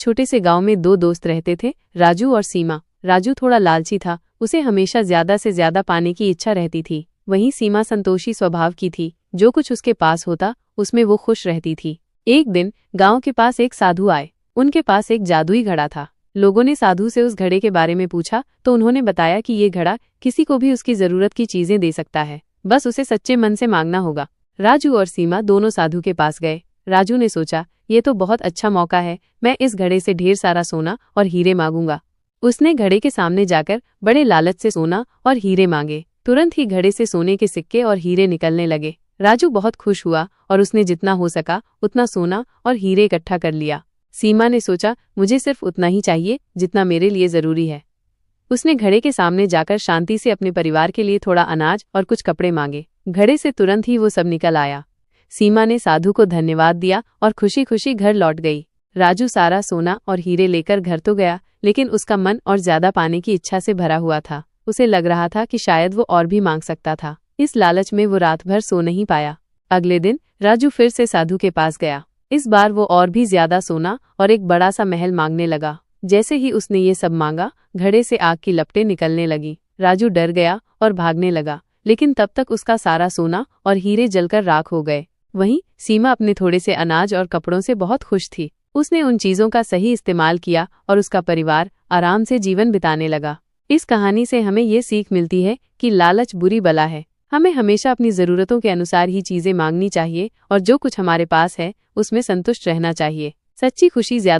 छोटे से गांव में दो दोस्त रहते थे, राजू और सीमा। राजू थोड़ा लालची था, उसे हमेशा ज्यादा से ज्यादा पाने की इच्छा रहती थी। वहीं सीमा संतोषी स्वभाव की थी, जो कुछ उसके पास होता उसमें वो खुश रहती थी। एक दिन गांव के पास एक साधु आए। उनके पास एक जादुई घड़ा था। लोगों ने साधु से उस घड़े के बारे में पूछा तो उन्होंने बताया कि ये घड़ा किसी को भी उसकी जरूरत की चीजें दे सकता है, बस उसे सच्चे मन से मांगना होगा। राजू और सीमा दोनों साधु के पास गए। राजू ने सोचा, ये तो बहुत अच्छा मौका है, मैं इस घड़े से ढेर सारा सोना और हीरे मांगूंगा। उसने घड़े के सामने जाकर बड़े लालच से सोना और हीरे मांगे। तुरंत ही घड़े से सोने के सिक्के और हीरे निकलने लगे। राजू बहुत खुश हुआ और उसने जितना हो सका उतना सोना और हीरे इकट्ठा कर लिया। सीमा ने सोचा, मुझे सिर्फ उतना ही चाहिए जितना मेरे लिए जरूरी है। उसने घड़े के सामने जाकर शांति से अपने परिवार के लिए थोड़ा अनाज और कुछ कपड़े मांगे। घड़े से तुरंत ही वो सब निकल आया। सीमा ने साधु को धन्यवाद दिया और खुशी खुशी घर लौट गई। राजू सारा सोना और हीरे लेकर घर तो गया, लेकिन उसका मन और ज्यादा पाने की इच्छा से भरा हुआ था। उसे लग रहा था कि शायद वो और भी मांग सकता था। इस लालच में वो रात भर सो नहीं पाया। अगले दिन राजू फिर से साधु के पास गया। इस बार वो और भी ज्यादा सोना और एक बड़ा सा महल मांगने लगा। जैसे ही उसने ये सब मांगा, घड़े से आग की लपटें निकलने लगी। राजू डर गया और भागने लगा, लेकिन तब तक उसका सारा सोना और हीरे जलकर राख हो गए। वहीं सीमा अपने थोड़े से अनाज और कपड़ों से बहुत खुश थी। उसने उन चीजों का सही इस्तेमाल किया और उसका परिवार आराम से जीवन बिताने लगा। इस कहानी से हमें ये सीख मिलती है कि लालच बुरी बला है। हमें हमेशा अपनी जरूरतों के अनुसार ही चीजें मांगनी चाहिए और जो कुछ हमारे पास है उसमें संतुष्ट रहना चाहिए। सच्ची खुशी ज्यादा